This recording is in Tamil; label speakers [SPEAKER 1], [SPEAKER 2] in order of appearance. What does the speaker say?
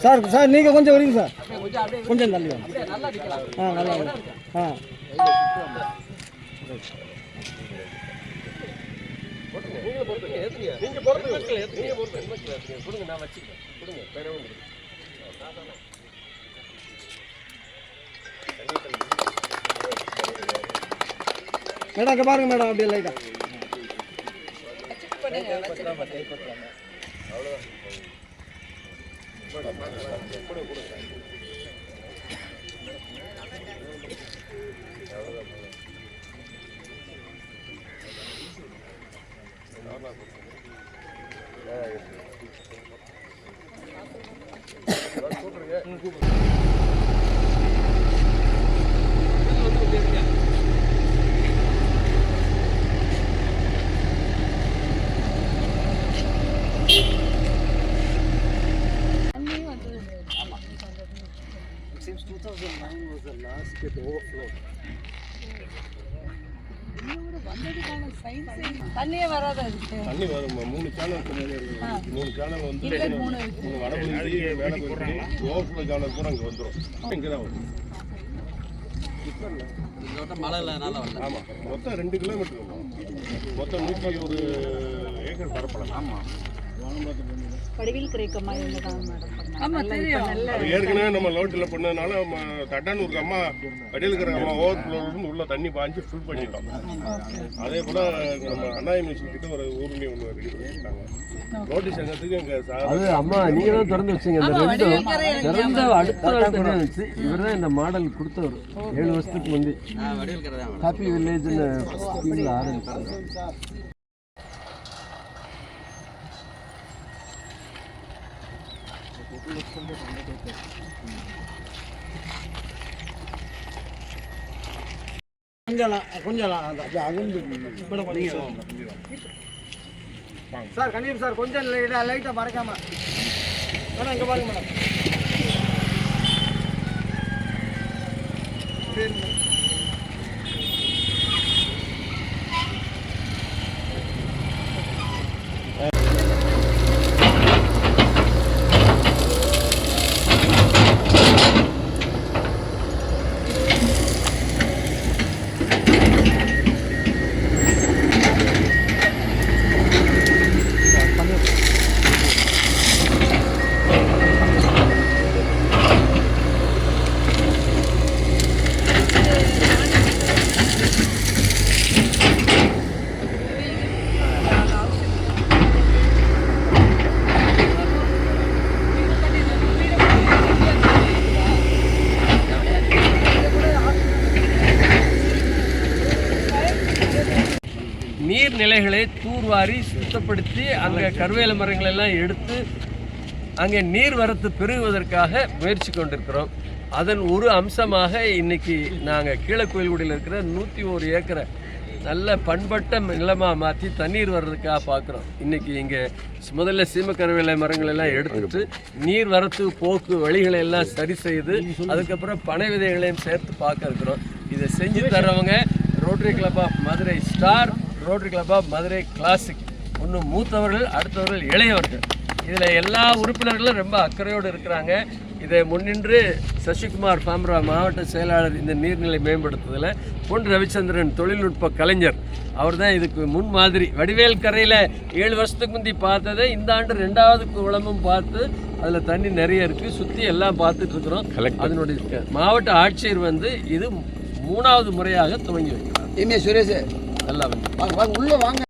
[SPEAKER 1] சார் சார் நீங்கள் கொஞ்சம் வரீங்க சார், கொஞ்சம் தள்ளி வாங்க. நல்லா மேடம் அங்கே பாருங்க மேடம், அப்படியே லைட்டா Since 2009 was the last get overflowed.
[SPEAKER 2] தண்ணியே வராது.
[SPEAKER 3] தண்ணி வரும். 3 சேனல் மேலே இருக்கு. 3 சேனல் வந்து வடபுழி வேலை போடுறாங்க. ஓவர்ஃப்ளோ சேனல் கூட அங்கே வந்துடும். இங்கே தான் வரும்.
[SPEAKER 4] மழை இல்லைனால வரல.
[SPEAKER 3] ஆமாம், மொத்தம் 2 கிலோமீட்டர் வரும். மொத்தம் 101 ஏக்கர் பரப்பலாம். ஆமாம்,
[SPEAKER 2] படிவில் கிடைக்குமா தான் மேடம்.
[SPEAKER 3] ஏற்கனவே நம்ம லோட்டில் பண்ணதுனால தட்டானூருக்கு அம்மா அடியில் இருக்கிற அம்மா ஓவர்ஃப்ளோன்னு உள்ள தண்ணி பாய்ச்சி ஃபுல் பண்ணிட்டோம். அதே போல் நம்ம அண்ணா யூனிவர்சிட்டிக்கிட்ட ஒரு ஊர்னி ஒன்று இருக்காங்க. லோட்டி சங்கத்துக்கு எங்கள்
[SPEAKER 5] அது அம்மா நீங்கள் தான் திறந்து வச்சிங்க. இந்த திறந்த அடுத்த இருந்துச்சு. இவர் தான் இந்த மாடல் கொடுத்தவர் 7 வருஷத்துக்கு முந்தி. ஹாப்பி வில்லேஜ்னு ஸ்கீமில் ஆரம்பிச்சாங்க.
[SPEAKER 1] சார் கண்டிப்பாக சார், கொஞ்சம் லைட்டாக மறைக்காம மேடம் இங்கே பாருங்க மேடம்.
[SPEAKER 5] நீர்நிலைகளை தூர்வாரி சுத்தப்படுத்தி அங்கே கருவேல மரங்கள் எல்லாம் எடுத்து அங்கே நீர் வரத்து பெருகுவதற்காக முயற்சி கொண்டிருக்கிறோம். அதன் ஒரு அம்சமாக இன்னைக்கு நாங்கள் கீழக்கோயில்குடியில் இருக்கிற 101 ஏக்கரை நல்ல பண்பட்ட நிலமாக மாற்றி தண்ணீர் வர்றதுக்காக பார்க்குறோம். இன்றைக்கி இங்கே முதல்ல சீமக்கருவேலை மரங்கள் எல்லாம் எடுத்துட்டு நீர் வரத்து போக்கு வழிகளை எல்லாம் சரி செய்து அதுக்கப்புறம் பனை விதைகளையும் சேர்த்து பார்க்க இருக்கிறோம். இதை செஞ்சு தர்றவங்க rotary club of Madurai star, rotary club of Madurai classic. ஒன்று மூத்தவர்கள், அடுத்தவர்கள் இளையவர்கள். இதில் எல்லா உறுப்பினர்களும் ரொம்ப அக்கறையோடு இருக்கிறாங்க. இதை முன்னின்று சசிகுமார் பாம்ரா மாவட்ட செயலாளர் இந்த நீர்நிலை மேம்படுத்துதல், பொன் ரவிச்சந்திரன் தொழில்நுட்ப கலைஞர், அவர் தான் இதுக்கு முன்மாதிரி. வடிவேல் கரையில் 7 வருஷத்துக்கு முந்தி பார்த்ததை இந்த ஆண்டு 2வது குளமும் பார்த்து அதில் தண்ணி நிறைய இருக்குது, சுற்றி எல்லாம் பார்த்துட்ருக்குறோம். அதனுடைய மாவட்ட ஆட்சியர் வந்து இது 3வது முறையாக துவங்கி வைக்கிறார்.
[SPEAKER 4] சுரேஷ்
[SPEAKER 5] நல்லா
[SPEAKER 4] உள்ள வாங்க.